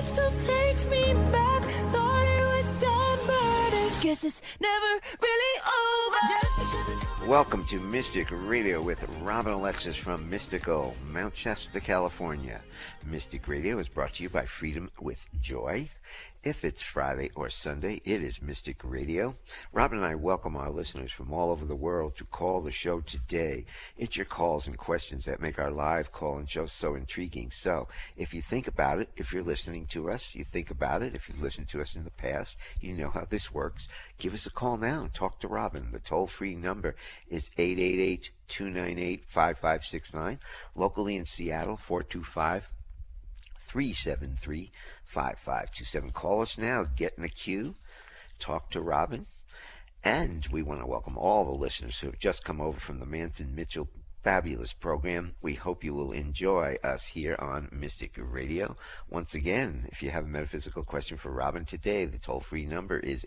it still takes me back. Thought it was done, but I guess it's never really over. Just because it's Welcome to Mystic Radio with Robin Alexis from mystical Mount Shasta, California. Mystic Radio is brought to you by Freedom with Joy. If it's Friday or Sunday, it is Mystic Radio. Robin and I welcome our listeners from all over the world to call the show today. It's your calls and questions that make our live call-in show so intriguing. So, if you think about it, if you're listening to us, you think about it. If you've listened to us in the past, you know how this works. Give us a call now and talk to Robin. The toll-free number is 888-298-5569. Locally in Seattle, 425-373-5527. Call us now, get in the queue, talk to Robin. And we want to welcome all the listeners who have just come over from the Manton Mitchell Fabulous program. We hope you will enjoy us here on Mystic Radio. Once again, if you have a metaphysical question for Robin today, the toll-free number is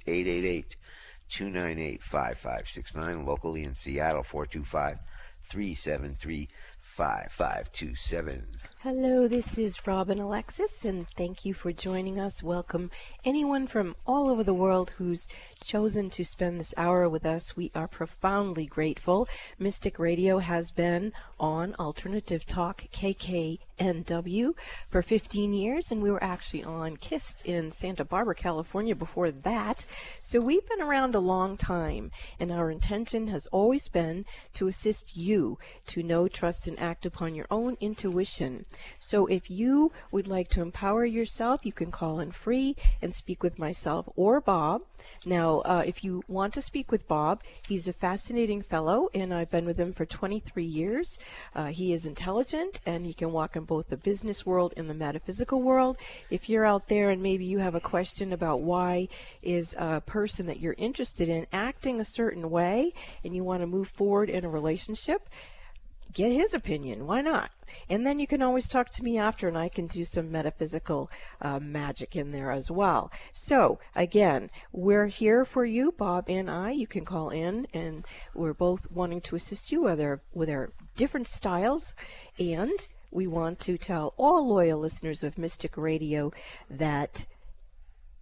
888-298-5569. Locally in Seattle, 425-373-5527. Hello, this is Robin Alexis, and thank you for joining us. Welcome anyone from all over the world who's chosen to spend this hour with us. We are profoundly grateful. Mystic Radio has been on Alternative Talk KKNW for 15 years, and we were actually on KISS in Santa Barbara, California before that. So we've been around a long time, and our intention has always been to assist you to know, trust, and act upon your own intuition. So if you would like to empower yourself, you can call in free and speak with myself or Bob. Now, if you want to speak with Bob, he's a fascinating fellow, and I've been with him for 23 years. He is intelligent, and he can walk in both the business world and the metaphysical world. If you're out there and maybe you have a question about why is a person that you're interested in acting a certain way, and you want to move forward in a relationship, get his opinion. Why not? And then you can always talk to me after, and I can do some metaphysical magic in there as well. So, again, we're here for you, Bob and I. You can call in, and we're both wanting to assist you with our different styles. And we want to tell all loyal listeners of Mystic Radio that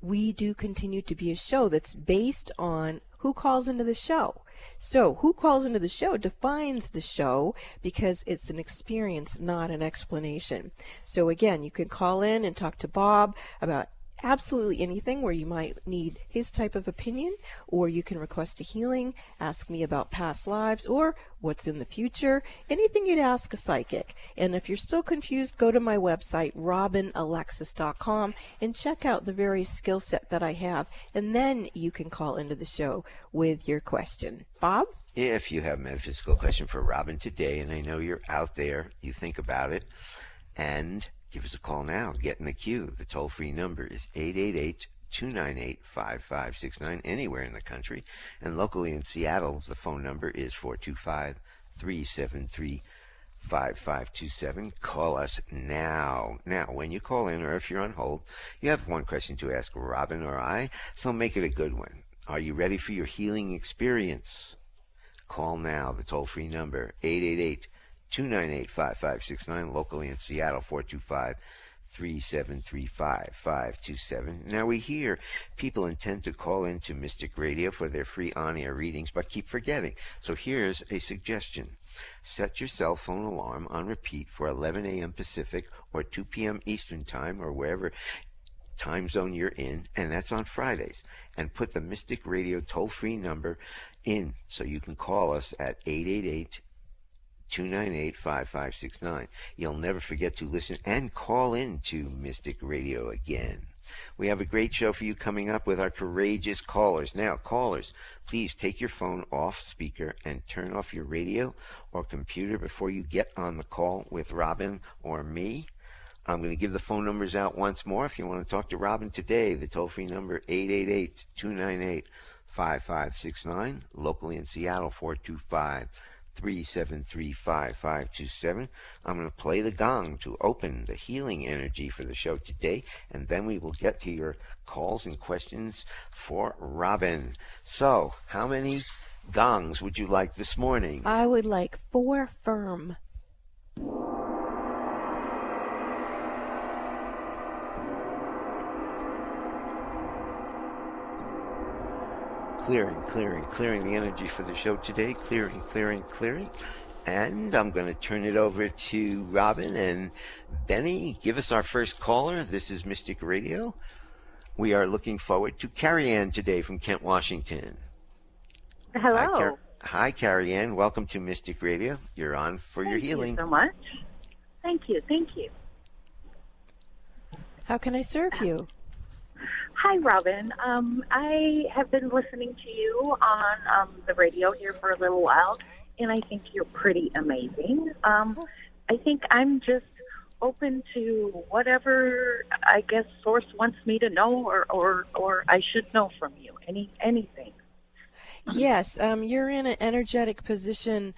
we do continue to be a show that's based on who calls into the show. So, who calls into the show defines the show, because it's an experience, not an explanation. So again, you can call in and talk to Bob about absolutely anything where you might need his type of opinion, or you can request a healing, ask me about past lives, or what's in the future, anything you'd ask a psychic. And if you're still confused, go to my website, robinalexis.com, and check out the various skill set that I have, and then you can call into the show with your question. Bob? If you have a metaphysical question for Robin today, and I know you're out there, you think about it, and give us a call now. Get in the queue. The toll-free number is 888-298-5569, anywhere in the country. And locally in Seattle, the phone number is 425-373-5527. Call us now. Now, when you call in, or if you're on hold, you have one question to ask Robin or I, so make it a good one. Are you ready for your healing experience? Call now. The toll-free number, 888-298-5569, locally in Seattle, 425-373-5527. Now, we hear people intend to call into Mystic Radio for their free on-air readings, but keep forgetting. So here's a suggestion. Set your cell phone alarm on repeat for 11 a.m. Pacific or 2 p.m. Eastern Time, or wherever time zone you're in, and that's on Fridays. And put the Mystic Radio toll-free number in so you can call us at 888-298-5569. You'll never forget to listen and call in to Mystic Radio again. We have a great show for you coming up with our courageous callers. Now, callers, please take your phone off speaker and turn off your radio or computer before you get on the call with Robin or me. I'm going to give the phone numbers out once more. If you want to talk to Robin today, the toll-free number, 888-298-5569. Locally in Seattle, 425-373-5527. I'm going to play the gong to open the healing energy for the show today, and then we will get to your calls and questions for Robin. So, how many gongs would you like this morning? I would like 4 firm. clearing the energy for the show today. Clearing. And I'm going to turn it over to Robin and Benny. Give us our first caller. This is Mystic Radio. We are looking forward to Carrie Ann today from Kent, Washington. Hello. Hi, Carrie Ann. Welcome to Mystic Radio. You're on for your healing. Thank you so much. Thank you. How can I serve you? Hi, Robin. I have been listening to you on the radio here for a little while, and I think you're pretty amazing. I think I'm just open to whatever, I guess, Source wants me to know or I should know from you. Anything. Yes, you're in an energetic position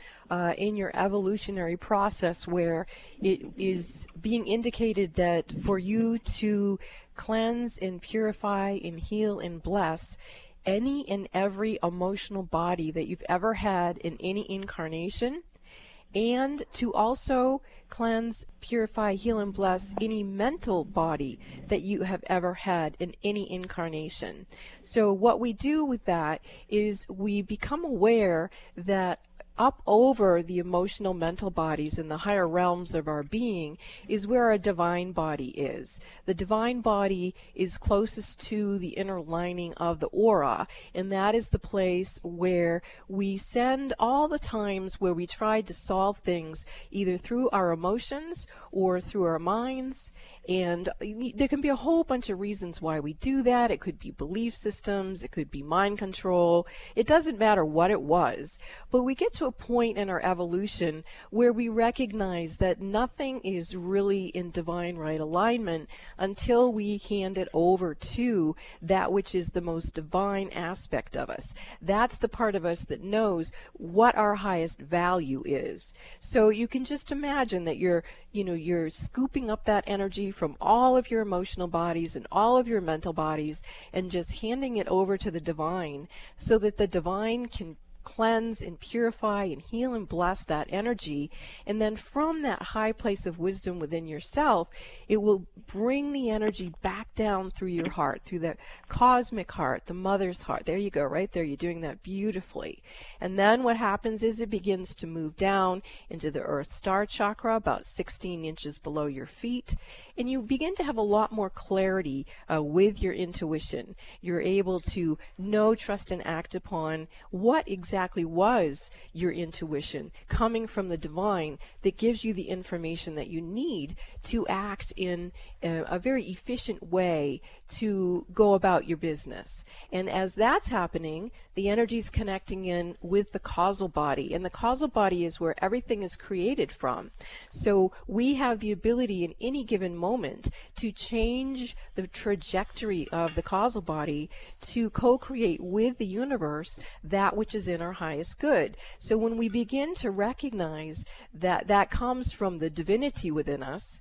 in your evolutionary process where it is being indicated that for you to cleanse and purify and heal and bless any and every emotional body that you've ever had in any incarnation, and to also cleanse, purify, heal, and bless any mental body that you have ever had in any incarnation. So what we do with that is we become aware that up over the emotional mental bodies in the higher realms of our being is where our divine body is. The divine body is closest to the inner lining of the aura, and that is the place where we send all the times where we tried to solve things either through our emotions or through our minds. And there can be a whole bunch of reasons why we do that. It could be belief systems, it could be mind control. It doesn't matter what it was. But we get to a point in our evolution where we recognize that nothing is really in divine right alignment until we hand it over to that which is the most divine aspect of us. That's the part of us that knows what our highest value is. So you can just imagine that you're scooping up that energy from all of your emotional bodies and all of your mental bodies and just handing it over to the divine so that the divine can cleanse and purify and heal and bless that energy. And then from that high place of wisdom within yourself, it will bring the energy back down through your heart, through the cosmic heart, the mother's heart. There you go, right there. You're doing that beautifully. And then what happens is it begins to move down into the earth star chakra, about 16 inches below your feet. And you begin to have a lot more clarity with your intuition. You're able to know, trust, and act upon what exactly was your intuition coming from the divine that gives you the information that you need to act in a very efficient way to go about your business. And as that's happening, the energy is connecting in with the causal body, and the causal body is where everything is created from. So we have the ability in any given moment to change the trajectory of the causal body to co-create with the universe that which is in our highest good. So when we begin to recognize that that comes from the divinity within us,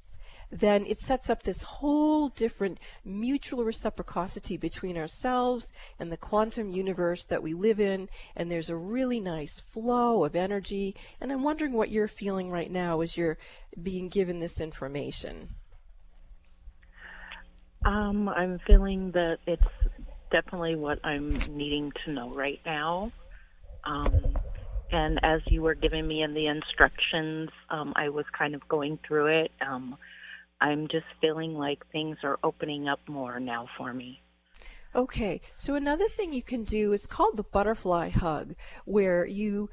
then it sets up this whole different mutual reciprocity between ourselves and the quantum universe that we live in, and there's a really nice flow of energy. And I'm wondering what you're feeling right now as you're being given this information. I'm feeling that it's definitely what I'm needing to know right now. And as you were giving me in the instructions, I was kind of going through it. I'm just feeling like things are opening up more now for me. Okay, so another thing you can do is called the butterfly hug, where you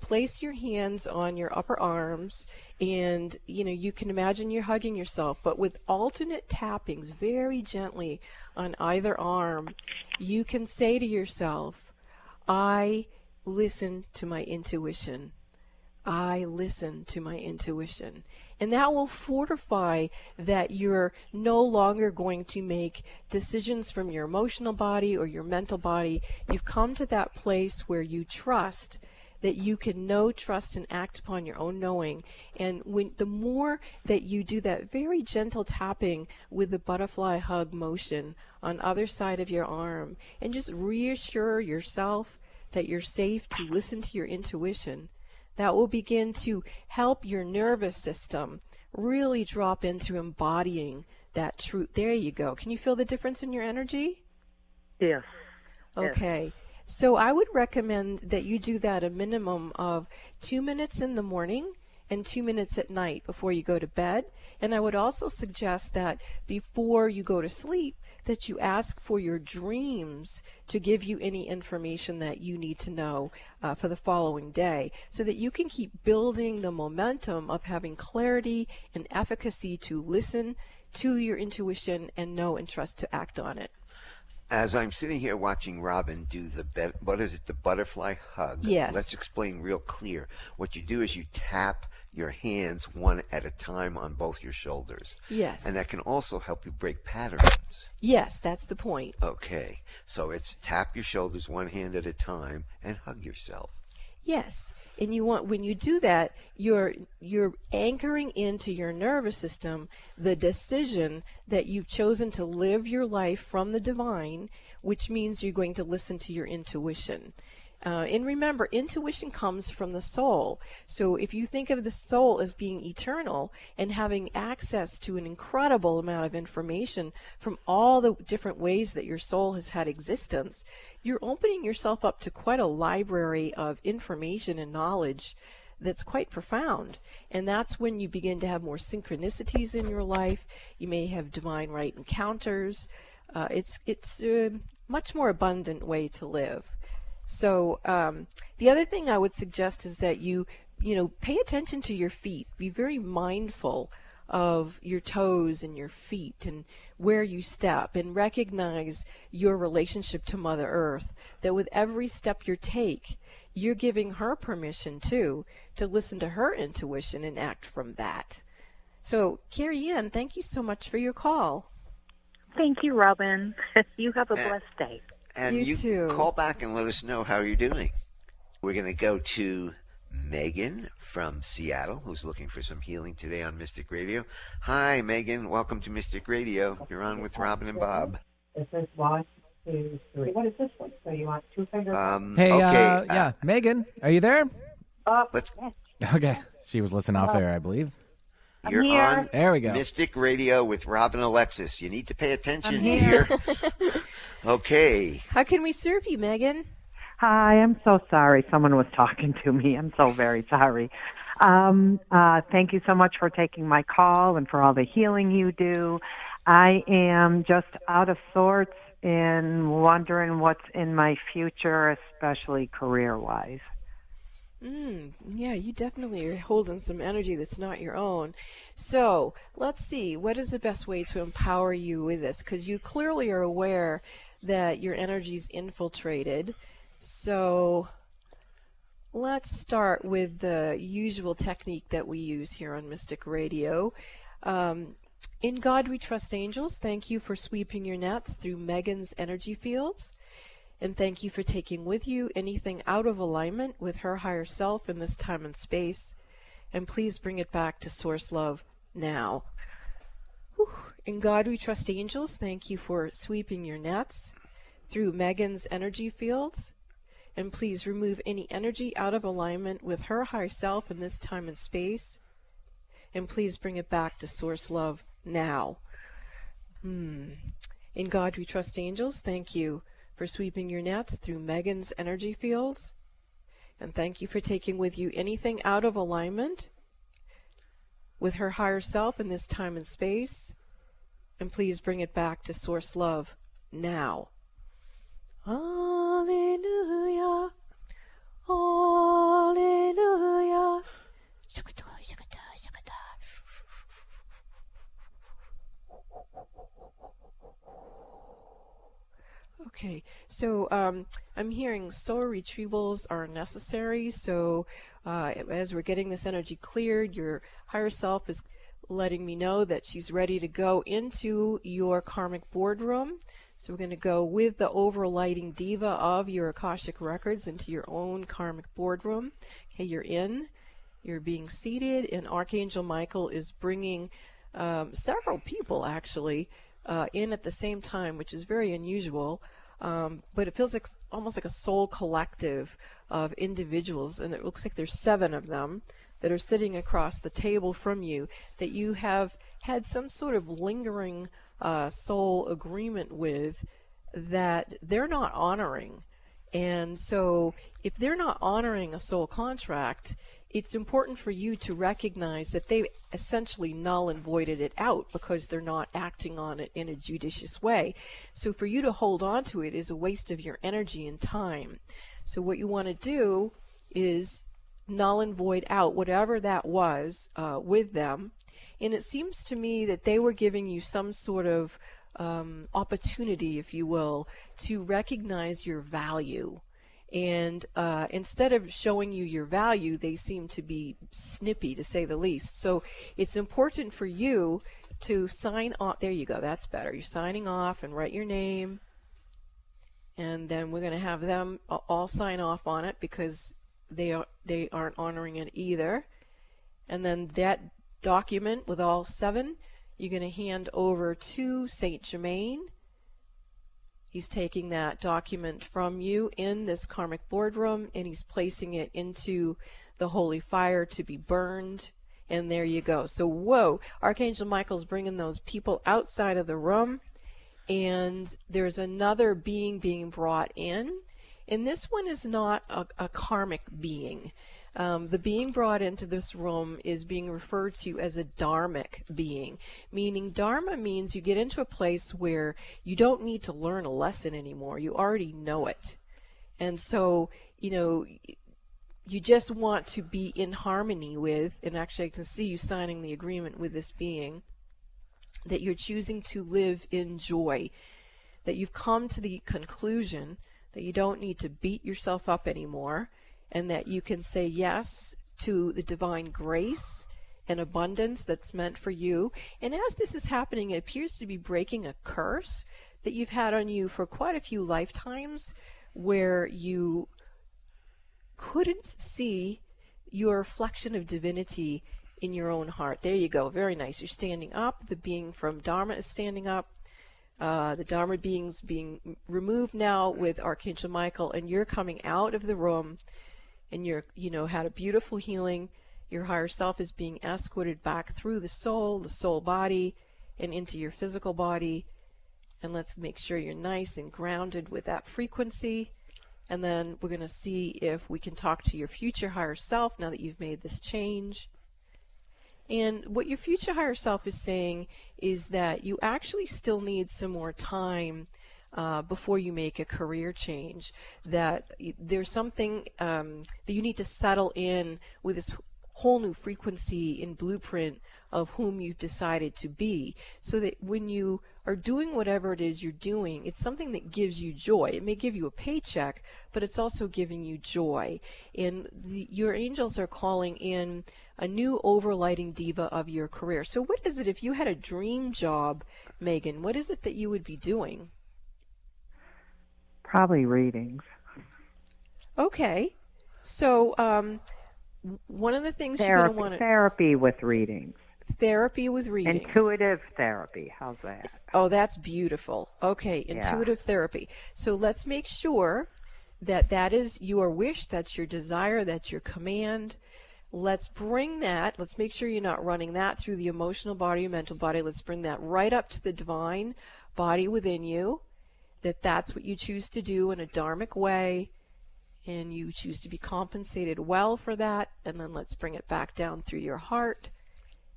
place your hands on your upper arms, and you can imagine you're hugging yourself, but with alternate tappings very gently on either arm. You can say to yourself, I listen to my intuition. I listen to my intuition. And that will fortify that you're no longer going to make decisions from your emotional body or your mental body. You've come to that place where you trust that you can know, trust, and act upon your own knowing. And the more that you do that very gentle tapping with the butterfly hug motion on either side of your arm, and just reassure yourself that you're safe to listen to your intuition, that will begin to help your nervous system really drop into embodying that truth. There you go. Can you feel the difference in your energy? Yes. Okay. Yes. So I would recommend that you do that a minimum of 2 minutes in the morning and 2 minutes at night before you go to bed. And I would also suggest that before you go to sleep, that you ask for your dreams to give you any information that you need to know for the following day, so that you can keep building the momentum of having clarity and efficacy to listen to your intuition and know and trust to act on it. As I'm sitting here watching Robin do the butterfly hug. Yes. Let's explain real clear. What you do is you tap your hands one at a time on both your shoulders. Yes. And that can also help you break patterns. Yes, that's the point. Okay. So it's tap your shoulders one hand at a time and hug yourself. Yes, and you want, when you do that, you're anchoring into your nervous system the decision that you've chosen to live your life from the divine, which means you're going to listen to your intuition. And remember, intuition comes from the soul. So if you think of the soul as being eternal and having access to an incredible amount of information from all the different ways that your soul has had existence, you're opening yourself up to quite a library of information and knowledge that's quite profound. And that's when you begin to have more synchronicities in your life. You may have divine right encounters. It's a much more abundant way to live. So the other thing I would suggest is that you pay attention to your feet. Be very mindful of your toes and your feet and where you step, and recognize your relationship to Mother Earth, that with every step you take, you're giving her permission to listen to her intuition and act from that. So, Carrie Ann, thank you so much for your call. Thank you, Robin. You have a blessed day. And You too. Call back and let us know how you're doing. We're going to go to Megan from Seattle, who's looking for some healing today on Mystic Radio. Hi, Megan. Welcome to Mystic Radio. You're on with Robin and Bob. This is 1, 2, 3. What is this one? So you want 2 fingers? Hey, okay, yeah, Megan, are you there? let's. Okay, she was listening off air, I believe. You're here. on There we go. Mystic Radio with Robin Alexis. You need to pay attention I'm here. Okay. How can we serve you, Megan? Hi, I'm so sorry. Someone was talking to me. I'm so very sorry. Thank you so much for taking my call and for all the healing you do. I am just out of sorts and wondering what's in my future, especially career-wise. Yeah, you definitely are holding some energy that's not your own. So let's see, what is the best way to empower you with this? Because you clearly are aware that your energy's infiltrated. So let's start with the usual technique that we use here on Mystic Radio. In God We Trust Angels, thank you for sweeping your nets through Megan's energy fields. And thank you for taking with you anything out of alignment with her higher self in this time and space. And please bring it back to Source Love now. Whew. In God We Trust Angels, thank you for sweeping your nets through Megan's energy fields. And please remove any energy out of alignment with her higher self in this time and space. And please bring it back to Source Love now. In God We Trust Angels, thank you for sweeping your nets through Megan's energy fields. And thank you for taking with you anything out of alignment with her higher self in this time and space. And please bring it back to Source Love now. Hallelujah. Hallelujah. Okay, so I'm hearing soul retrievals are necessary. So as we're getting this energy cleared, your higher self is letting me know that she's ready to go into your karmic boardroom. So we're going to go with the overlighting diva of your Akashic records into your own karmic boardroom. Okay, you're in. You're being seated, and Archangel Michael is bringing several people actually in at the same time, which is very unusual. But it feels like almost like a soul collective of individuals, and it looks like there's 7 of them that are sitting across the table from you that you have had some sort of lingering soul agreement with that they're not honoring. And so if they're not honoring a soul contract, it's important for you to recognize that they essentially null and voided it out because they're not acting on it in a judicious way. So for you to hold on to it is a waste of your energy and time. So what you want to do is null and void out whatever that was with them. And it seems to me that they were giving you some sort of opportunity, if you will, to recognize your value. And instead of showing you your value, they seem to be snippy, to say the least. So it's important for you to sign off. There you go. That's better. You're signing off and write your name. And then we're going to have them all sign off on it because they aren't honoring it either. And then that document with all 7, you're going to hand over to Saint Germain. He's taking that document from you in this karmic boardroom, and he's placing it into the holy fire to be burned. And there you go. So, whoa, Archangel Michael's bringing those people outside of the room, and there's another being being brought in. And this one is not a karmic being. The being brought into this room is being referred to as a dharmic being, meaning dharma means you get into a place where you don't need to learn a lesson anymore. You already know it. And so, you just want to be in harmony with, and actually I can see you signing the agreement with this being, that you're choosing to live in joy, that you've come to the conclusion that you don't need to beat yourself up anymore, and that you can say yes to the divine grace and abundance that's meant for you. And as this is happening, it appears to be breaking a curse that you've had on you for quite a few lifetimes, where you couldn't see your reflection of divinity in your own heart. There you go. Very nice. You're standing up. The being from Dharma is standing up. The Dharma being's being removed now with Archangel Michael, and you're coming out of the room, and you're, had a beautiful healing. Your higher self is being escorted back through the soul body, and into your physical body. And let's make sure you're nice and grounded with that frequency. And then we're going to see if we can talk to your future higher self now that you've made this change. And what your future higher self is saying is that you actually still need some more time before you make a career change, that there's something that you need to settle in with this whole new frequency and blueprint of whom you've decided to be, so that when you are doing whatever it is you're doing, it's something that gives you joy. It may give you a paycheck, but it's also giving you joy. And your angels are calling in a new overlighting diva of your career. So what is it, if you had a dream job, Megan, what is it that you would be doing? Probably readings. Okay. So one of the things you're going to want to... Therapy with readings. Therapy with readings. Intuitive therapy. How's that? Oh, that's beautiful. Okay, intuitive therapy. So let's make sure that that is your wish, that's your desire, that's your command. Let's bring that, let's make sure you're not running that through the emotional body or mental body. Let's bring that right up to the divine body within you, that's what you choose to do in a dharmic way, and you choose to be compensated well for that. And then let's bring it back down through your heart,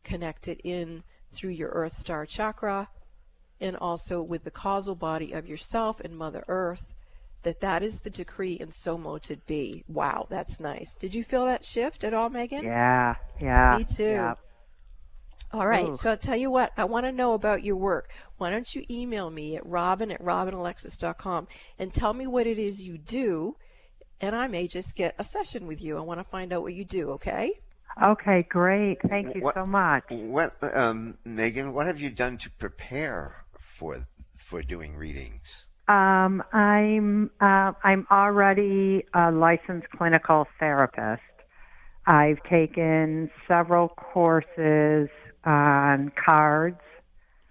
connect it in through your Earth Star chakra, and also with the causal body of yourself and Mother Earth, that is the decree, and so mote it be. Wow, that's nice. Did you feel that shift at all, Megan? Yeah. Me too. Yeah. All right, Ooh. so I'll tell you what, I want to know about your work. Why don't you email me at robin@robinalexis.com and tell me what it is you do, and I may just get a session with you. I want to find out what you do, okay? Okay, great. Thank you so much. Megan, what have you done to prepare for doing readings? I'm already a licensed clinical therapist. I've taken several courses on cards.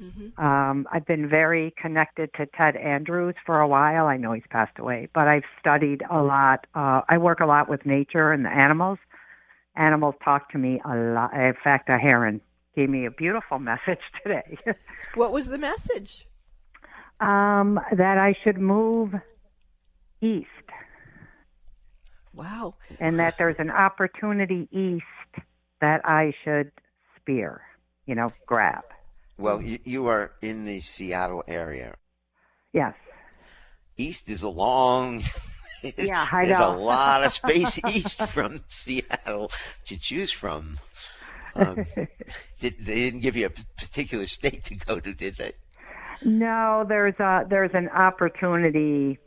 Mm-hmm. I've been very connected to Ted Andrews for a while. I know he's passed away, but I've studied a lot. I work a lot with nature and the animals. Animals talk to me a lot. In fact, a heron gave me a beautiful message today. What was the message? That I should move east. Wow. and that there's an opportunity east that I should spear, grab. Well, you are in the Seattle area. Yes. East is a long. Yeah, I There's know. a lot of space east from Seattle to choose from. They didn't give you a particular state to go to, did they? No, there's an opportunity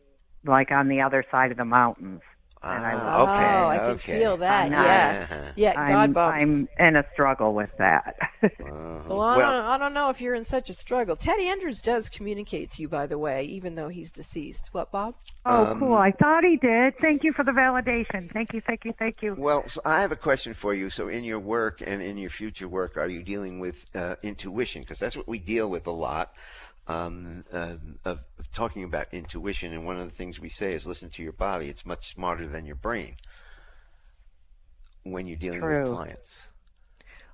like on the other side of the mountains. And Okay. I can feel that. Yeah, God bumps. I'm in a struggle with that. Well, I don't know if you're in such a struggle. Teddy Andrews does communicate to you, by the way, even though he's deceased. What, Bob? Oh, cool. I thought he did. Thank you for the validation. Thank you. Well, so I have a question for you. So in your work and in your future work, are you dealing with intuition? Because that's what we deal with a lot. Of talking about intuition, and one of the things we say is listen to your body. It's much smarter than your brain when you're dealing with clients.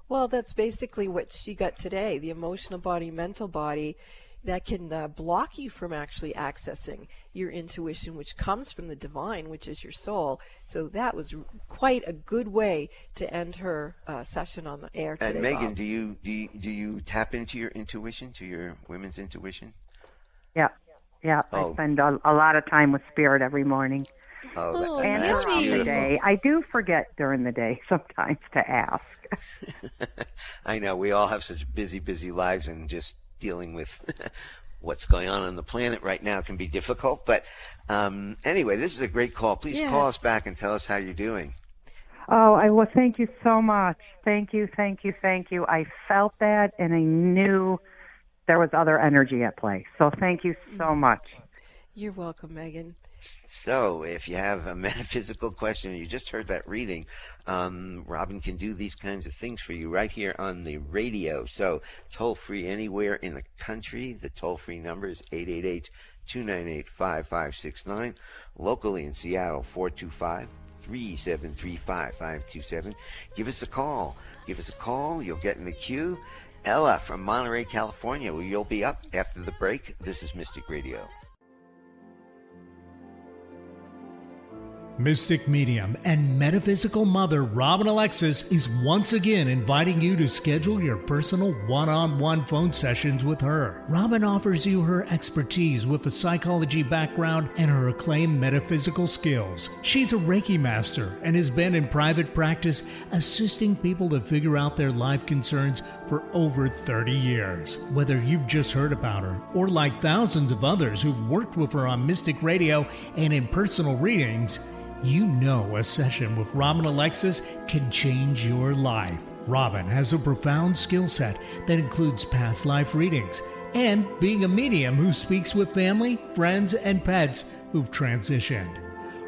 Well, that's basically what she got today, the emotional body, mental body, that can block you from actually accessing your intuition, which comes from the divine, which is your soul. So that was quite a good way to end her session on the air today. And Megan, Bob. do you tap into your intuition, to your women's intuition? Yeah. Oh. I spend a lot of time with Spirit every morning. yummy. And throughout the day. I do forget during the day sometimes to ask. I know. We all have such busy lives, and just dealing with what's going on the planet right now can be difficult. But anyway, this is a great call. Please call us back and tell us how you're doing. Oh, thank you so much. Thank you. I felt that, and I knew there was other energy at play. So thank you so much. You're welcome, Megan. So if you have a metaphysical question, you just heard that reading, Robin can do these kinds of things for you right here on the radio. So toll free anywhere in the country. The toll free number is 888-298-5569. Locally in Seattle, 425-373-5527. Give us a call. You'll get in the queue. Ella from Monterey, California. You'll be up after the break. This is Mystic Radio. Mystic medium and metaphysical mother Robin Alexis is once again inviting you to schedule your personal one-on-one phone sessions with her. Robin offers you her expertise with a psychology background and her acclaimed metaphysical skills. She's a Reiki master and has been in private practice assisting people to figure out their life concerns for over 30 years. Whether you've just heard about her or like thousands of others who've worked with her on Mystic Radio and in personal readings, you know a session with Robin Alexis can change your life. Robin has a profound skill set that includes past life readings and being a medium who speaks with family, friends, and pets who've transitioned.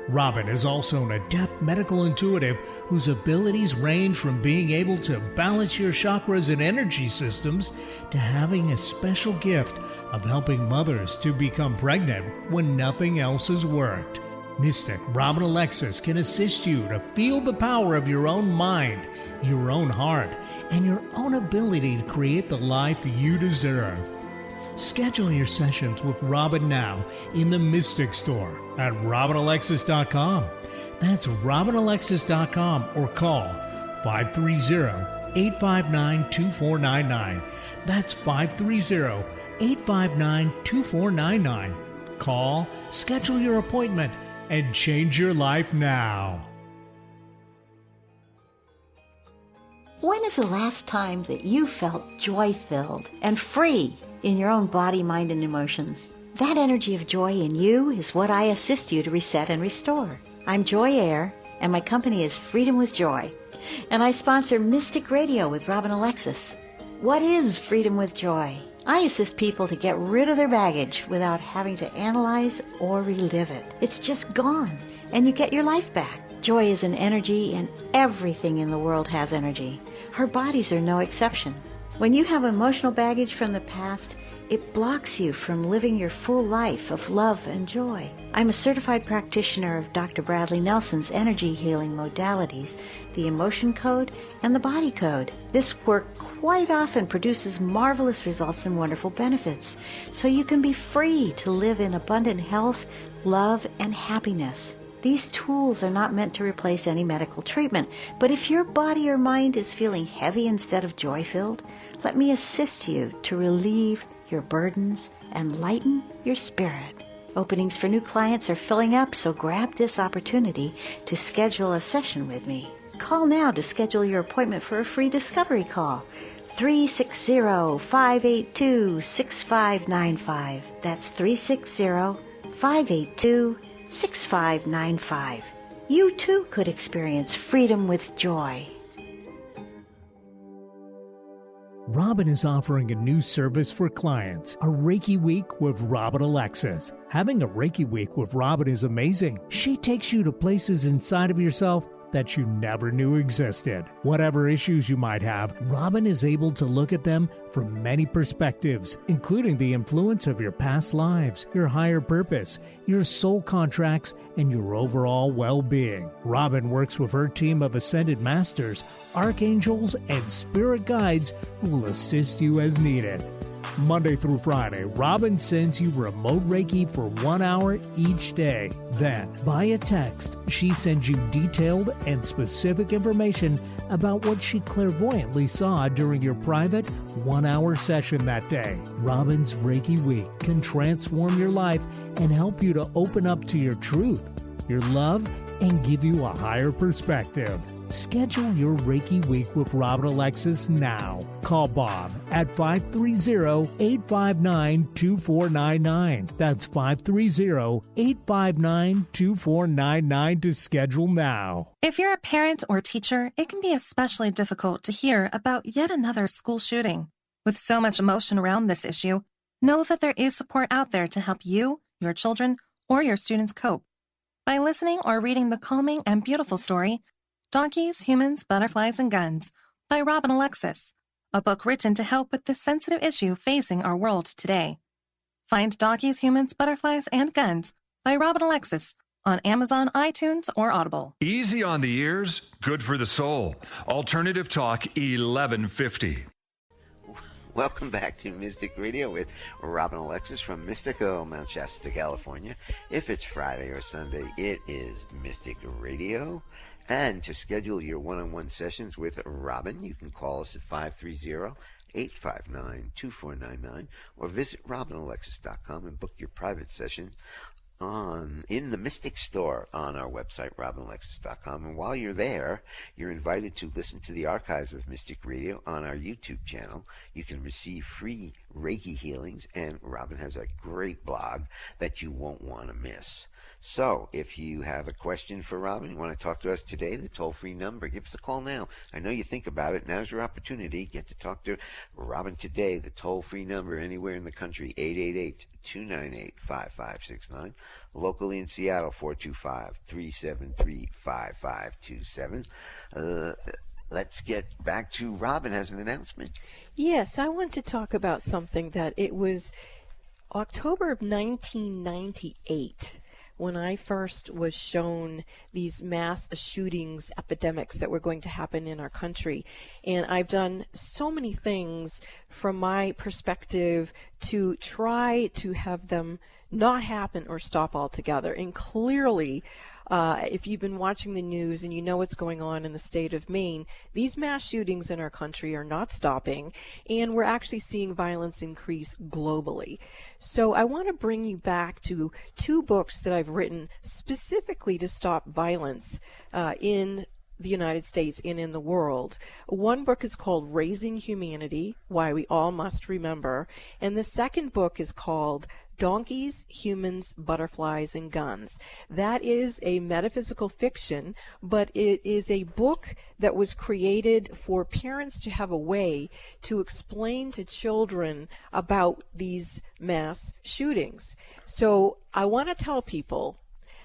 Robin is also an adept medical intuitive whose abilities range from being able to balance your chakras and energy systems to having a special gift of helping mothers to become pregnant when nothing else has worked. Mystic Robin Alexis can assist you to feel the power of your own mind, your own heart, and your own ability to create the life you deserve. Schedule your sessions with Robin now in the Mystic Store at RobinAlexis.com. That's RobinAlexis.com, or call 530-859-2499. That's 530-859-2499. Call, schedule your appointment, and change your life now. When is the last time that you felt joy-filled and free in your own body, mind, and emotions? That energy of joy in you is what I assist you to reset and restore. I'm Joy Air, and my company is Freedom with Joy, and I sponsor Mystic Radio with Robin Alexis. What is Freedom with Joy? I assist people to get rid of their baggage without having to analyze or relive it. It's just gone, and you get your life back. Joy is an energy, and everything in the world has energy. Our bodies are no exception. When you have emotional baggage from the past, it blocks you from living your full life of love and joy. I'm a certified practitioner of Dr. Bradley Nelson's energy healing modalities, the emotion code and the body code. This work quite often produces marvelous results and wonderful benefits, so you can be free to live in abundant health, love, and happiness. These tools are not meant to replace any medical treatment, but if your body or mind is feeling heavy instead of joy-filled, let me assist you to relieve your burdens and lighten your spirit. Openings for new clients are filling up, so grab this opportunity to schedule a session with me. Call now to schedule your appointment for a free discovery call. 360-582-6595. That's 360-582-6595. You too could experience freedom with joy. Robin is offering a new service for clients, a Reiki Week with Robin Alexis. Having a Reiki Week with Robin is amazing. She takes you to places inside of yourself that you never knew existed. Whatever issues you might have, Robin is able to look at them from many perspectives, including the influence of your past lives, your higher purpose, your soul contracts, and your overall well-being. Robin works with her team of ascended masters, archangels, and spirit guides who will assist you as needed. Monday through Friday, Robin sends you remote Reiki for 1 hour each day. Then, via text, she sends you detailed and specific information about what she clairvoyantly saw during your private 1 hour session that day. Robin's Reiki Week can transform your life and help you to open up to your truth, your love, and give you a higher perspective. Schedule your Reiki Week with Robin Alexis now. Call Bob at 530-859-2499. That's 530-859-2499 to schedule now. If you're a parent or teacher, it can be especially difficult to hear about yet another school shooting. With so much emotion around this issue, know that there is support out there to help you, your children, or your students cope. By listening or reading the calming and beautiful story, Donkeys, Humans, Butterflies, and Guns by Robin Alexis, a book written to help with this sensitive issue facing our world today. Find Donkeys, Humans, Butterflies, and Guns by Robin Alexis on Amazon, iTunes, or Audible. Easy on the ears, good for the soul. Alternative Talk 1150. Welcome back to Mystic Radio with Robin Alexis from Mystical, Mount Shasta, California. If it's Friday or Sunday, it is Mystic Radio. And to schedule your one-on-one sessions with Robin, you can call us at 530-859-2499 or visit robinalexis.com and book your private session in the Mystic Store on our website, robinalexis.com. And while you're there, you're invited to listen to the archives of Mystic Radio on our YouTube channel. You can receive free Reiki healings, and Robin has a great blog that you won't want to miss. So, if you have a question for Robin, you want to talk to us today, the toll-free number, give us a call now. I know you think about it. Now's your opportunity. Get to talk to Robin today. The toll-free number anywhere in the country, 888-298-5569. Locally in Seattle, 425-373-5527. Let's get back to Robin has an announcement. Yes, I want to talk about something that it was October of 1998 when I first was shown these mass shootings epidemics that were going to happen in our country. And I've done so many things from my perspective to try to have them not happen or stop altogether. And clearly, if you've been watching the news and you know what's going on in the state of Maine, these mass shootings in our country are not stopping, and we're actually seeing violence increase globally. So I want to bring you back to two books that I've written specifically to stop violence in the United States and in the world. One book is called Raising Humanity, Why We All Must Remember, and the second book is called Donkeys, Humans, Butterflies, and Guns. That is a metaphysical fiction, but it is a book that was created for parents to have a way to explain to children about these mass shootings. So I want to tell people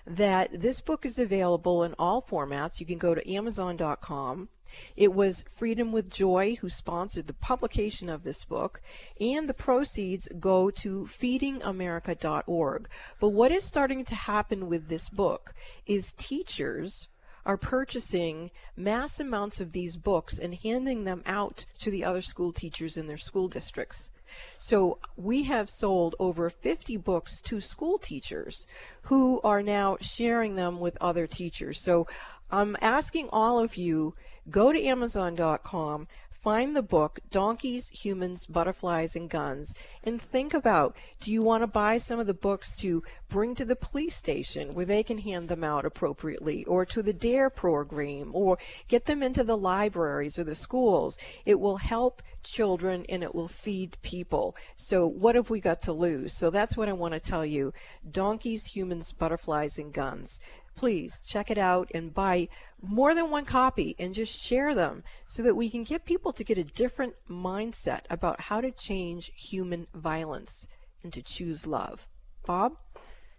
that this book is available in all formats. You can go to Amazon.com. It was Freedom with Joy who sponsored the publication of this book, and the proceeds go to feedingamerica.org. But what is starting to happen with this book is teachers are purchasing mass amounts of these books and handing them out to the other school teachers in their school districts. So we have sold over 50 books to school teachers who are now sharing them with other teachers. So I'm asking all of you, go to Amazon.com, find the book, Donkeys, Humans, Butterflies, and Guns, and think about, do you want to buy some of the books to bring to the police station where they can hand them out appropriately, or to the DARE program, or get them into the libraries or the schools? It will help children and it will feed people. So what have we got to lose? So that's what I want to tell you. Donkeys, Humans, Butterflies, and Guns. Please check it out and buy more than one copy and just share them so that we can get people to get a different mindset about how to change human violence and to choose love. Bob?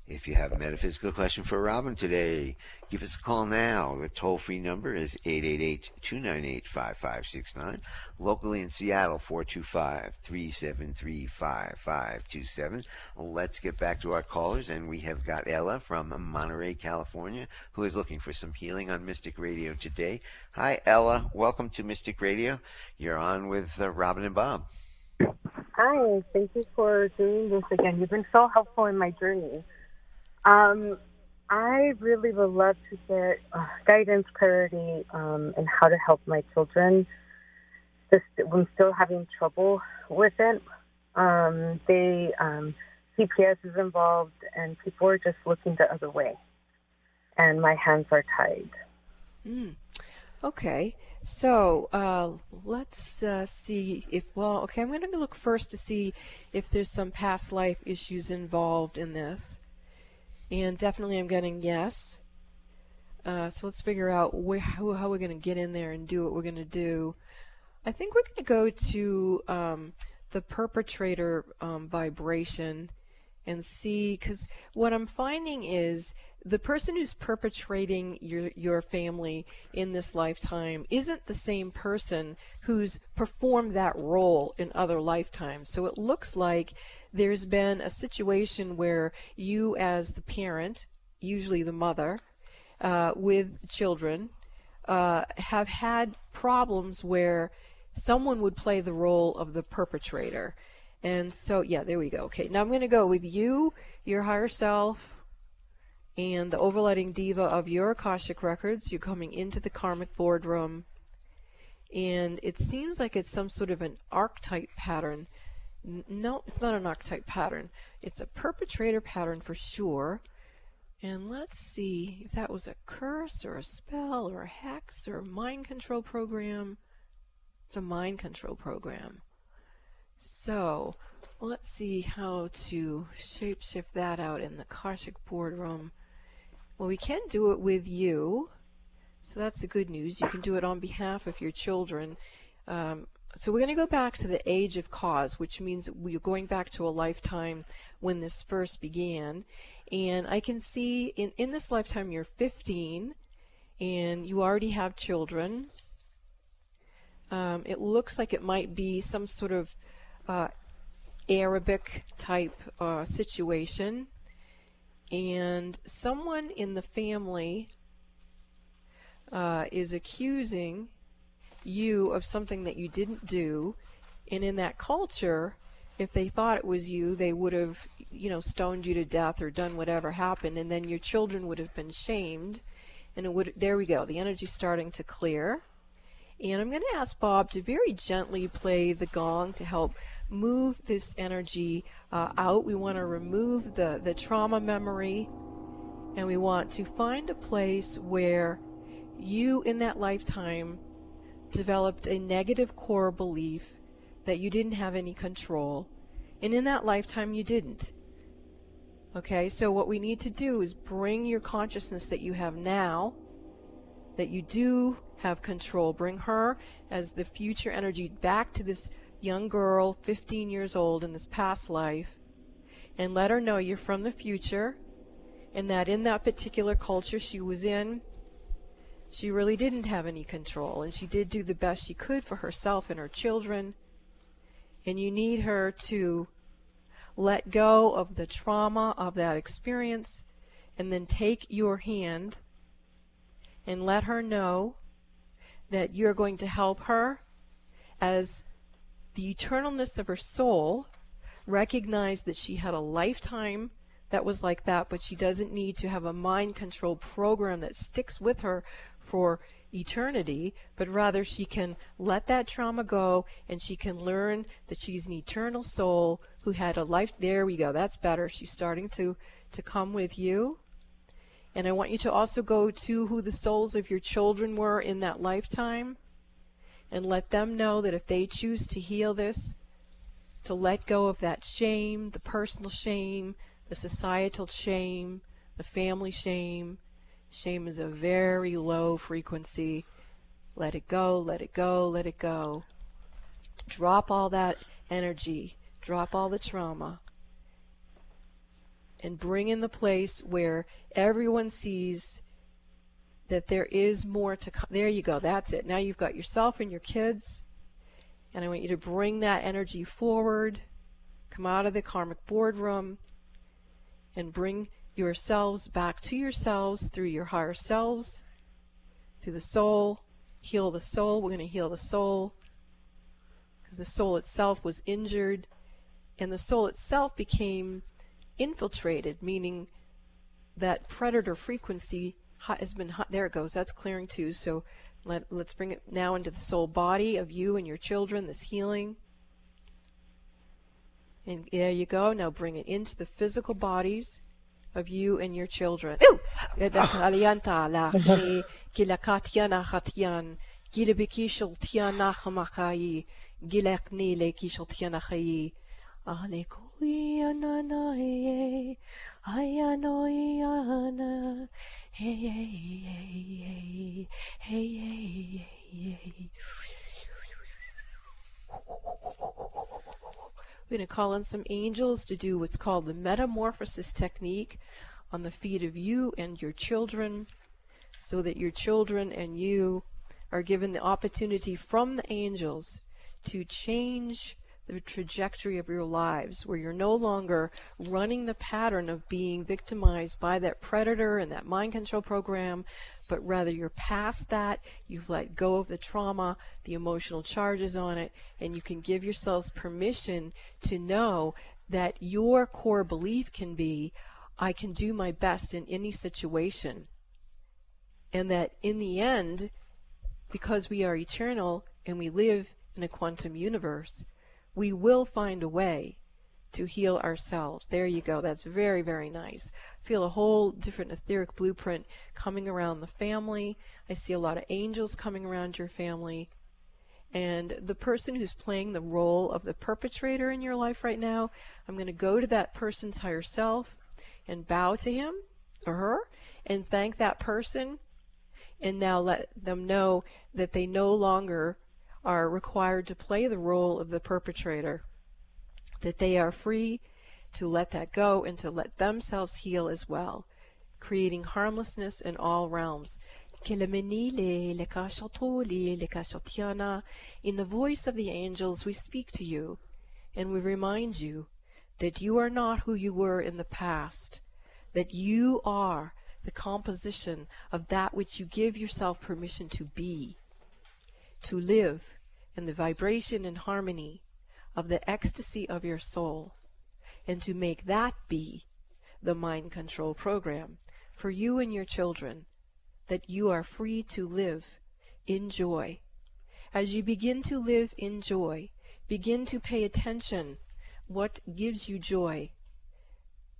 If you have a metaphysical question for Robin today, give us a call now. The toll-free number is 888-298-5569. Locally in Seattle, 425-373-5527. Let's get back to our callers, and we have got Ella from Monterey, California, who is looking for some healing on Mystic Radio today. Hi, Ella. Welcome to Mystic Radio. You're on with Robin and Bob. Hi. Thank you for doing this again. You've been so helpful in my journey. I really would love to get guidance, clarity, and how to help my children. I'm still having trouble with it. CPS is involved, and people are just looking the other way, and my hands are tied. Okay. So let's see if, I'm going to look first to see if there's some past life issues involved in this. And definitely I'm getting yes. So let's figure out how we're going to get in there and do what we're going to do. I think we're going to go to the perpetrator vibration and see, because what I'm finding is the person who's perpetrating your family in this lifetime isn't the same person who's performed that role in other lifetimes. So it looks like there's been a situation where you as the parent, usually the mother, with children, have had problems where someone would play the role of the perpetrator. And so, yeah, there we go. Okay, now I'm going to go with you, your higher self, and the overlighting diva of your Akashic records. You're coming into the karmic boardroom, and it seems like it's some sort of an archetype pattern. No, it's not an archetype pattern. It's a perpetrator pattern for sure. And let's see if that was a curse or a spell or a hex or a mind control program. It's a mind control program. So let's see how to shapeshift that out in the Akashic boardroom. Well, we can do it with you. So that's the good news. You can do it on behalf of your children. So we're going to go back to the age of cause, which means we're going back to a lifetime when this first began. And I can see in this lifetime you're 15 and you already have children. It looks like it might be some sort of Arabic type situation. And someone in the family is accusing you of something that you didn't do, and in that culture, if they thought it was you, they would have, stoned you to death or done whatever happened, and then your children would have been shamed, and it would. There we go. The energy's starting to clear, and I'm going to ask Bob to very gently play the gong to help move this energy out. We want to remove the trauma memory, and we want to find a place where you, in that lifetime, developed a negative core belief that you didn't have any control, and in that lifetime you didn't. Okay, so what we need to do is bring your consciousness that you have now, that you do have control, bring her as the future energy back to this young girl, 15 years old, in this past life, and let her know you're from the future, and that in that particular culture she was in, she really didn't have any control, and she did do the best she could for herself and her children, and you need her to let go of the trauma of that experience, and then take your hand and let her know that you're going to help her as the eternalness of her soul, recognize that she had a lifetime that was like that, but she doesn't need to have a mind control program that sticks with her for eternity, but rather she can let that trauma go, and she can learn that she's an eternal soul who had a life. There we go. That's better. She's starting to come with you. And I want you to also go to who the souls of your children were in that lifetime, and let them know that if they choose to heal this, to let go of that shame, the personal shame, the societal shame, the family shame. Shame is a very low frequency. Let it go, let it go, let it go. Drop all that energy, drop all the trauma, and bring in the place where everyone sees that there is more to come. There you go, that's it. Now you've got yourself and your kids, and I want you to bring that energy forward, come out of the karmic boardroom, and bring yourselves back to yourselves through your higher selves, through the soul. Heal the soul. We're going to heal the soul because the soul itself was injured, and the soul itself became infiltrated, meaning that predator frequency has been, there it goes, that's clearing too. So let's bring it now into the soul body of you and your children, this healing. And there you go. Now bring it into the physical bodies of you and your children. We're going to call in some angels to do what's called the metamorphosis technique on the feet of you and your children, so that your children and you are given the opportunity from the angels to change the trajectory of your lives, where you're no longer running the pattern of being victimized by that predator and that mind control program, but rather you're past that. You've let go of the trauma, the emotional charges on it, and you can give yourselves permission to know that your core belief can be, I can do my best in any situation. And that in the end, because we are eternal and we live in a quantum universe, we will find a way to heal ourselves. There you go. That's very, very nice. Feel a whole different etheric blueprint coming around the family. I see a lot of angels coming around your family. And the person who's playing the role of the perpetrator in your life right now, I'm going to go to that person's higher self and bow to him or her and thank that person, and now let them know that they no longer are required to play the role of the perpetrator, that they are free to let that go and to let themselves heal as well, creating harmlessness in all realms. In the voice of the angels, we speak to you, and we remind you that you are not who you were in the past, that you are the composition of that which you give yourself permission to be, to live in the vibration and harmony of the ecstasy of your soul, and to make that be the mind control program for you and your children, that you are free to live in joy. As you begin to live in joy, begin to pay attention what gives you joy.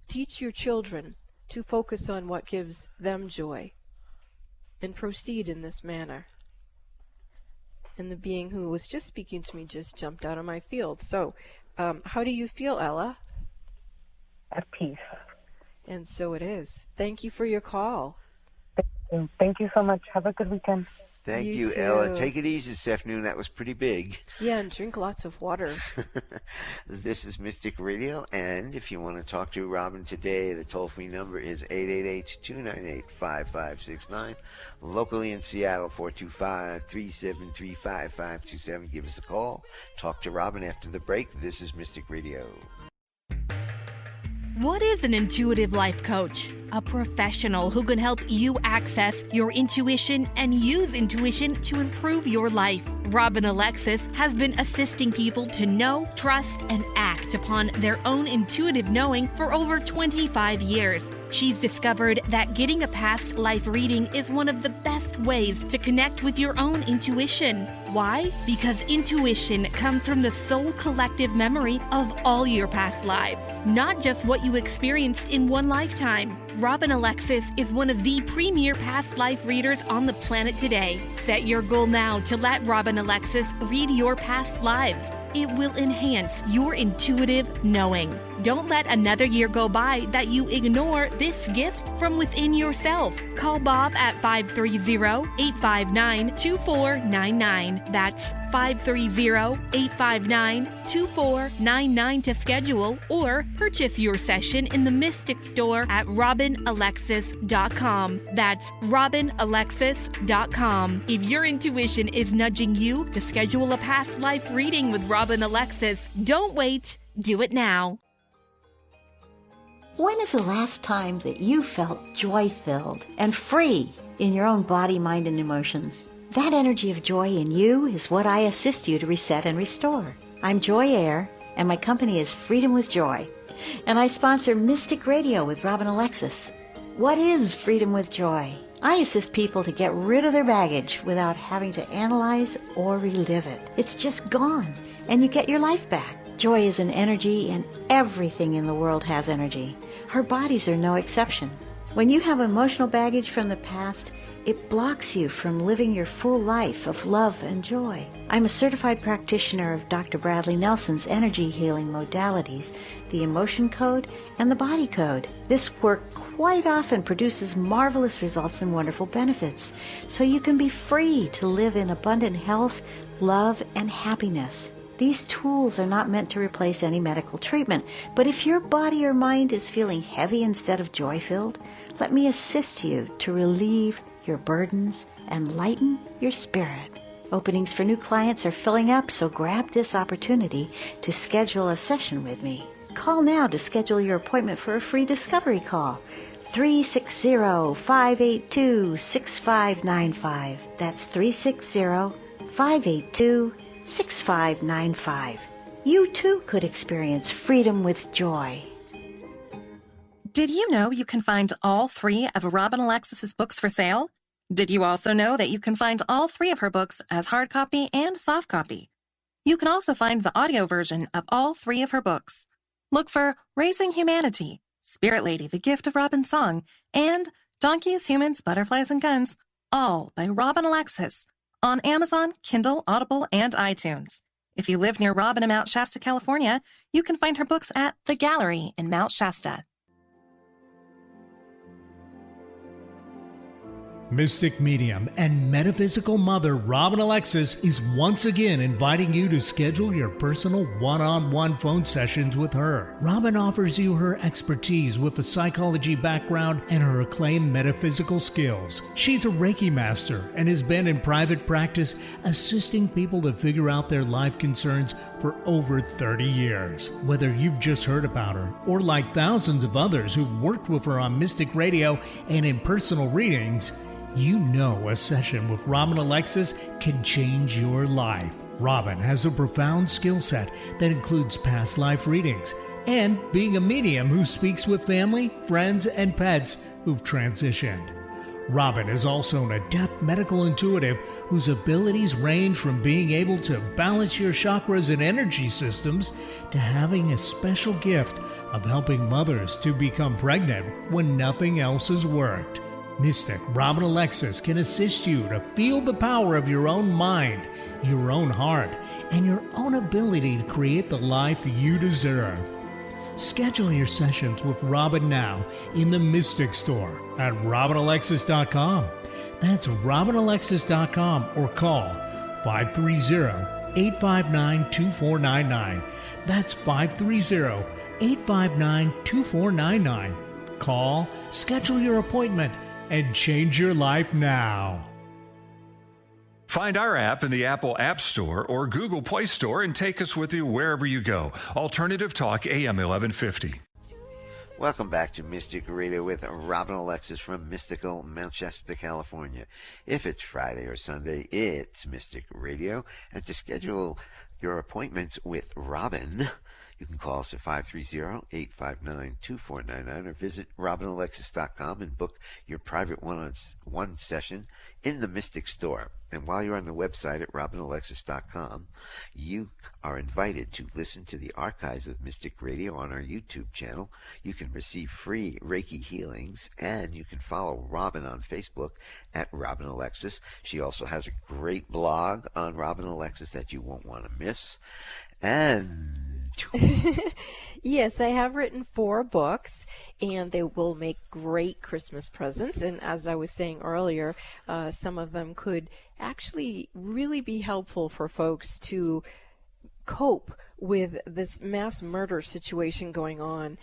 Teach your children to focus on what gives them joy, and proceed in this manner. And the being who was just speaking to me just jumped out of my field. So, how do you feel, Ella? At peace. And so it is. Thank you for your call. Thank you so much. Have a good weekend. Thank You you, too. Ella. Take it easy this afternoon. That was pretty big. Yeah, and drink lots of water. This is Mystic Radio, and if you want to talk to Robin today, the toll-free number is 888-298-5569. Locally in Seattle, 425-373-5527. Give us a call. Talk to Robin after the break. This is Mystic Radio. What is an intuitive life coach? A professional who can help you access your intuition and use intuition to improve your life. Robin Alexis has been assisting people to know, trust, and act upon their own intuitive knowing for over 25 years. She's discovered that getting a past life reading is one of the best ways to connect with your own intuition. Why? Because intuition comes from the soul collective memory of all your past lives, not just what you experienced in one lifetime. Robin Alexis is one of the premier past life readers on the planet today. Set your goal now to let Robin Alexis read your past lives. It will enhance your intuitive knowing. Don't let another year go by that you ignore this gift from within yourself. Call Bob at 530-859-2499. That's 530-859-2499 to schedule or purchase your session in the Mystic Store at robinalexis.com. That's robinalexis.com. If your intuition is nudging you to schedule a past life reading with Robin Alexis, don't wait. Do it now. When is the last time that you felt joy-filled and free in your own body, mind, and emotions? That energy of joy in you is what I assist you to reset and restore. I'm Joy Air, and my company is Freedom with Joy, and I sponsor Mystic Radio with Robin Alexis. What is Freedom with Joy? I assist people to get rid of their baggage without having to analyze or relive it. It's just gone, and you get your life back. Joy is an energy, and everything in the world has energy. Our bodies are no exception. When you have emotional baggage from the past, it blocks you from living your full life of love and joy. I'm a certified practitioner of Dr. Bradley Nelson's energy healing modalities, the emotion code and the body code. This work quite often produces marvelous results and wonderful benefits, so you can be free to live in abundant health, love, and happiness. These tools are not meant to replace any medical treatment, but if your body or mind is feeling heavy instead of joy-filled, let me assist you to relieve your burdens and lighten your spirit. Openings for new clients are filling up, so grab this opportunity to schedule a session with me. Call now to schedule your appointment for a free discovery call. 360-582-6595. That's 360-582-6595. You too could experience freedom with joy. Did you know you can find all 3 of Robin Alexis's books for sale? Did you also know that you can find all 3 of her books as hard copy and soft copy? You can also find the audio version of all 3 of her books. Look for Raising Humanity, Spirit Lady, The Gift of Robin's Song, and Donkeys, Humans, Butterflies, and Guns, all by Robin Alexis, on Amazon, Kindle, Audible, and iTunes. If you live near Robin in Mount Shasta, California, you can find her books at The Gallery in Mount Shasta. Mystic medium and metaphysical mother Robin Alexis is once again inviting you to schedule your personal one-on-one phone sessions with her. Robin offers you her expertise with a psychology background and her acclaimed metaphysical skills. She's a Reiki master and has been in private practice assisting people to figure out their life concerns for over 30 years. Whether you've just heard about her or like thousands of others who've worked with her on Mystic Radio and in personal readings, you know a session with Robin Alexis can change your life. Robin has a profound skill set that includes past life readings and being a medium who speaks with family, friends, and pets who've transitioned. Robin is also an adept medical intuitive whose abilities range from being able to balance your chakras and energy systems to having a special gift of helping mothers to become pregnant when nothing else has worked. Mystic Robin Alexis can assist you to feel the power of your own mind, your own heart, and your own ability to create the life you deserve. Schedule your sessions with Robin now in the Mystic Store at robinalexis.com. That's robinalexis.com or call 530-859-2499. That's 530-859-2499. Call, schedule your appointment, and change your life now. Find our app in the Apple App Store or Google Play Store and take us with you wherever you go. Alternative Talk AM 1150. Welcome back to Mystic Radio with Robin Alexis from mystical Mount Shasta, California. If it's Friday or Sunday, it's Mystic Radio. And to schedule your appointments with Robin, you can call us at 530-859-2499 or visit robinalexis.com and book your private one-on-one session in the Mystic Store. And while you're on the website at robinalexis.com, you are invited to listen to the archives of Mystic Radio on our YouTube channel. You can receive free Reiki healings, and you can follow Robin on Facebook at Robin Alexis. She also has a great blog on Robin Alexis that you won't want to miss. And yes, I have written 4 books, and they will make great Christmas presents. And as I was saying earlier, some of them could actually really be helpful for folks to cope with this mass murder situation going on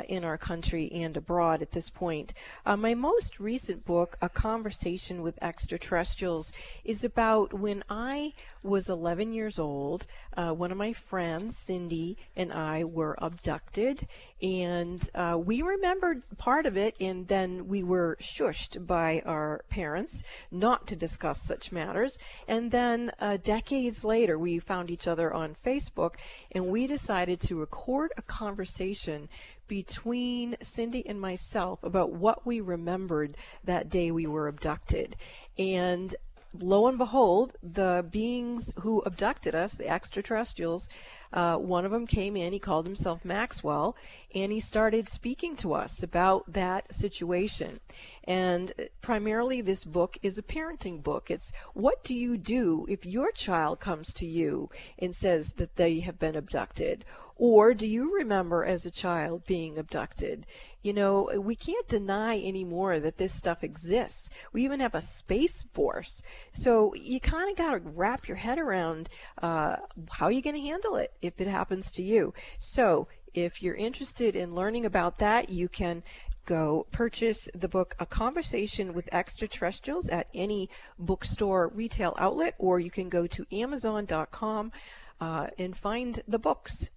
in our country and abroad at this point. My most recent book, A Conversation with Extraterrestrials, is about when I was 11 years old. One of my friends, Cindy, and I were abducted, and we remembered part of it, and then we were shushed by our parents not to discuss such matters. And then decades later, we found each other on Facebook, and we decided to record a conversation between Cindy and myself about what we remembered that day we were abducted. And lo and behold, the beings who abducted us, the extraterrestrials, one of them came in, he called himself Maxwell, and he started speaking to us about that situation. And primarily this book is a parenting book. It's what do you do if your child comes to you and says that they have been abducted? Or do you remember as a child being abducted? You know, we can't deny anymore that this stuff exists. We even have a space force. So you kind of got to wrap your head around how are you going to handle it if it happens to you. So if you're interested in learning about that, you can go purchase the book A Conversation with Extraterrestrials at any bookstore retail outlet, or you can go to Amazon.com and find the books.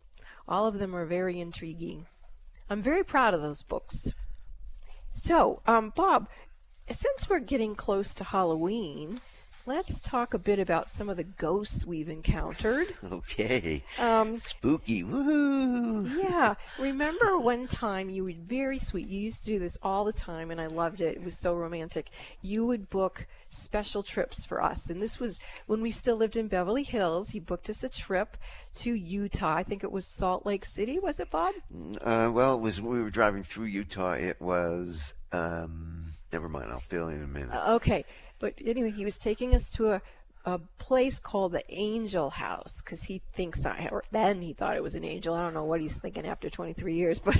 All of them are very intriguing. I'm very proud of those books. So, Bob, since we're getting close to Halloween, let's talk a bit about some of the ghosts we've encountered. Okay. Spooky. Woohoo! Yeah. Remember one time you were very sweet. You used to do this all the time, and I loved it. It was so romantic. You would book special trips for us. And this was when we still lived in Beverly Hills. He booked us a trip to Utah. I think it was Salt Lake City. Was it, Bob? Well, it was we were driving through Utah. It was, never mind. I'll fill in a minute. Okay. But anyway, he was taking us to a place called the Angel House, because he thinks then he thought it was an angel. I don't know what he's thinking after 23 years, but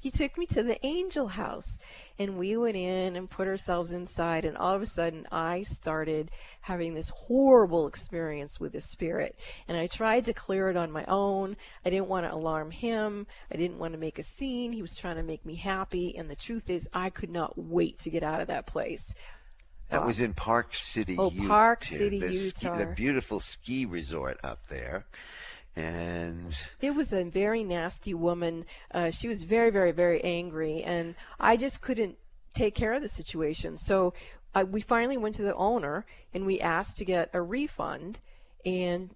he took me to the Angel House, and we went in and put ourselves inside, and all of a sudden I started having this horrible experience with the spirit, and I tried to clear it on my own. I didn't want to alarm him. I didn't want to make a scene. He was trying to make me happy, and the truth is I could not wait to get out of that place. That was in Park City, Utah. Park City, Utah. The beautiful ski resort up there. And it was a very nasty woman. She was very, very, very angry, and I just couldn't take care of the situation. So we finally went to the owner, and we asked to get a refund, and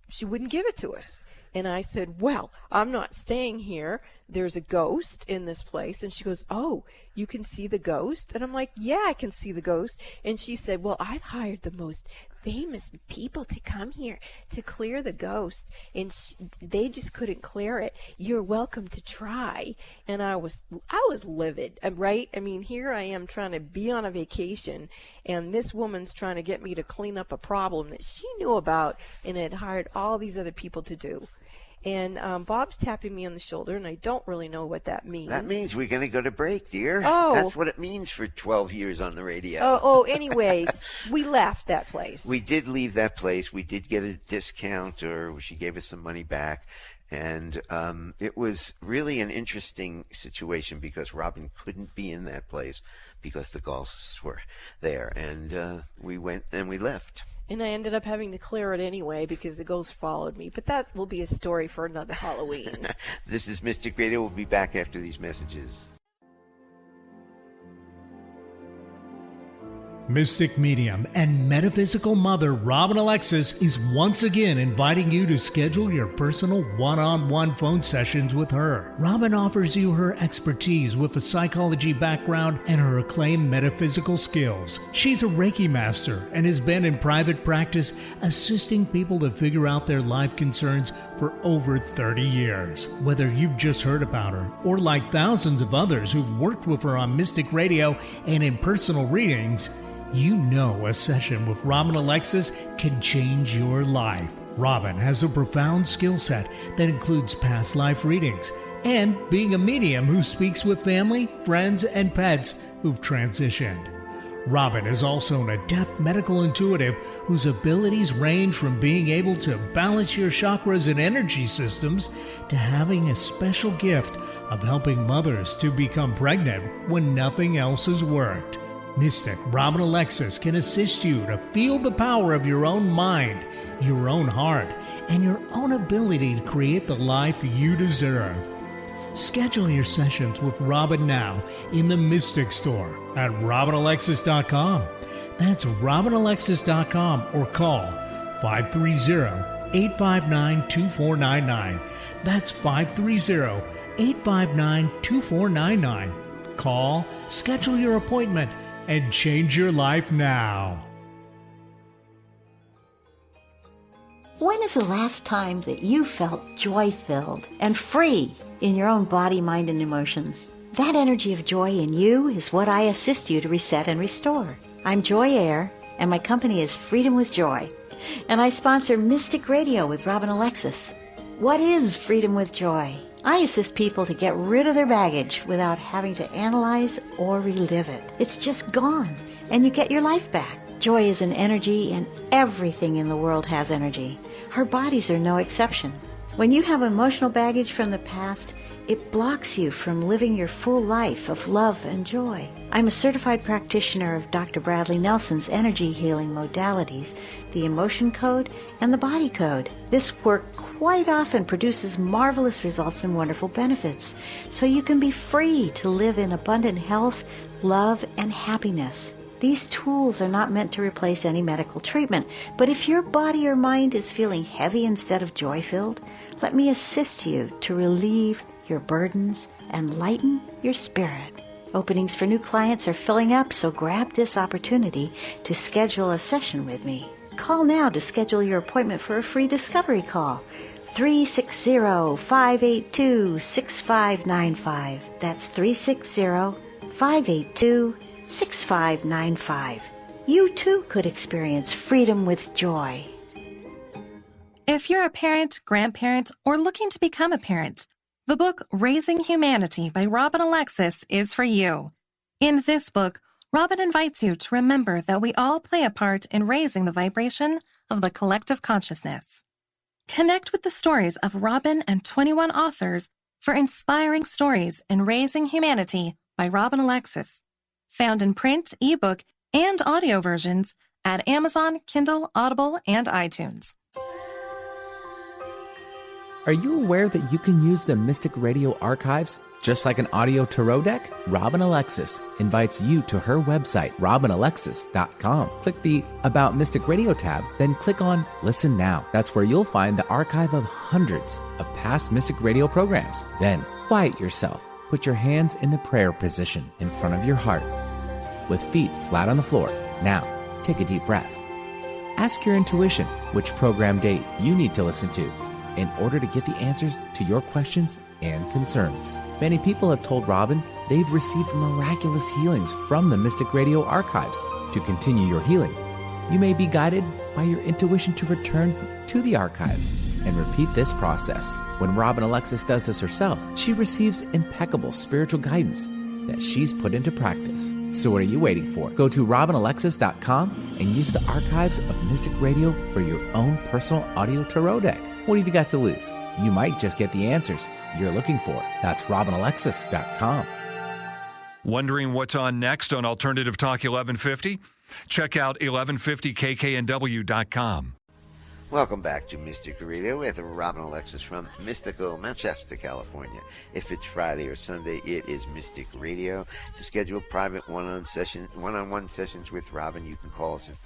she wouldn't give it to us. And I said, well, I'm not staying here. There's a ghost in this place. And she goes, oh, you can see the ghost? And I'm like, yeah, I can see the ghost. And she said, well, I've hired the most famous people to come here to clear the ghost, and they just couldn't clear it. You're welcome to try. And I was livid, right? I mean, here I am trying to be on a vacation, and this woman's trying to get me to clean up a problem that she knew about and had hired all these other people to do. And Bob's tapping me on the shoulder, and I don't really know what that means. That means we're going to go to break, dear. Oh. That's what it means for 12 years on the radio. Anyway, we left that place. We did leave that place. We did get a discount, or she gave us some money back. And it was really an interesting situation because Robin couldn't be in that place because the ghosts were there. And we went and we left. And I ended up having to clear it anyway because the ghost followed me. But that will be a story for another Halloween. This is Mystic Radio. We'll be back after these messages. Mystic medium and metaphysical mother Robin Alexis is once again inviting you to schedule your personal one-on-one phone sessions with her. Robin offers you her expertise with a psychology background and her acclaimed metaphysical skills. She's a Reiki master and has been in private practice assisting people to figure out their life concerns for over 30 years. Whether you've just heard about her or like thousands of others who've worked with her on Mystic Radio and in personal readings, you know a session with Robin Alexis can change your life. Robin has a profound skill set that includes past life readings and being a medium who speaks with family, friends, and pets who've transitioned. Robin is also an adept medical intuitive whose abilities range from being able to balance your chakras and energy systems to having a special gift of helping mothers to become pregnant when nothing else has worked. Mystic Robin Alexis can assist you to feel the power of your own mind, your own heart, and your own ability to create the life you deserve. Schedule your sessions with Robin now in the Mystic Store at RobinAlexis.com. That's RobinAlexis.com or call 530-859-2499. That's 530-859-2499. Call, schedule your appointment, and change your life now. When is the last time that you felt joy-filled and free in your own body, mind, and emotions? That energy of joy in you is what I assist you to reset and restore. I'm Joy Air, and my company is Freedom with Joy, and I sponsor Mystic Radio with Robin Alexis. What is Freedom with Joy? I assist people to get rid of their baggage without having to analyze or relive it. It's just gone, and you get your life back. Joy is an energy, and everything in the world has energy. Our bodies are no exception. When you have emotional baggage from the past, it blocks you from living your full life of love and joy. I'm a certified practitioner of Dr. Bradley Nelson's energy healing modalities, the emotion code, and the body code. This work quite often produces marvelous results and wonderful benefits, so you can be free to live in abundant health, love, and happiness. These tools are not meant to replace any medical treatment, but if your body or mind is feeling heavy instead of joy-filled, let me assist you to relieve your burdens and lighten your spirit. Openings for new clients are filling up, so grab this opportunity to schedule a session with me. Call now to schedule your appointment for a free discovery call. 360-582-6595. That's 360-582-6595. You too could experience freedom with joy. If you're a parent, grandparent, or looking to become a parent, the book Raising Humanity by Robin Alexis is for you. In this book, Robin invites you to remember that we all play a part in raising the vibration of the collective consciousness. Connect with the stories of Robin and 21 authors for inspiring stories in Raising Humanity by Robin Alexis. Found in print, ebook, and audio versions at Amazon, Kindle, Audible, and iTunes. Are you aware that you can use the Mystic Radio archives just like an audio tarot deck? Robin Alexis invites you to her website, RobinAlexis.com. Click the About Mystic Radio tab, then click on Listen Now. That's where you'll find the archive of hundreds of past Mystic Radio programs. Then, quiet yourself. Put your hands in the prayer position in front of your heart, with feet flat on the floor. Now, take a deep breath. Ask your intuition which program date you need to listen to in order to get the answers to your questions and concerns. Many people have told Robin they've received miraculous healings from the Mystic Radio archives. To continue your healing, you may be guided by your intuition to return to the archives and repeat this process. When Robin Alexis does this herself, she receives impeccable spiritual guidance that she's put into practice. So what are you waiting for? Go to RobinAlexis.com and use the archives of Mystic Radio for your own personal audio tarot deck. What have you got to lose? You might just get the answers you're looking for. That's RobinAlexis.com. Wondering what's on next on Alternative Talk 1150? Check out 1150kknw.com. Welcome back to Mystic Radio with Robin Alexis from mystical Manchester, California. If it's Friday or Sunday, it is Mystic Radio. To schedule private one-on-one sessions with Robin, you can call us at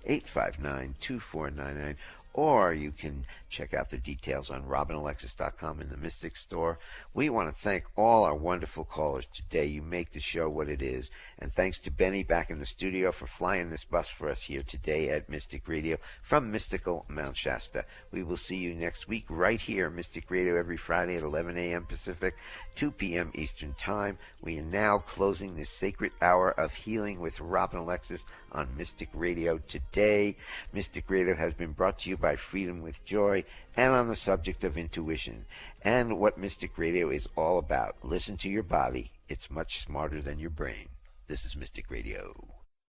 530-859-2499, or you can check out the details on robinalexis.com in the Mystic Store. We want to thank all our wonderful callers today. You make the show what it is. And thanks to Benny back in the studio for flying this bus for us here today at Mystic Radio from mystical Mount Shasta. We will see you next week right here, Mystic Radio, every Friday at 11 a.m. Pacific, 2 p.m. Eastern Time. We are now closing this sacred hour of healing with Robin Alexis on Mystic Radio today. Mystic Radio has been brought to you by Freedom with Joy, and on the subject of intuition and what Mystic Radio is all about. Listen to your body. It's much smarter than your brain. This is Mystic Radio.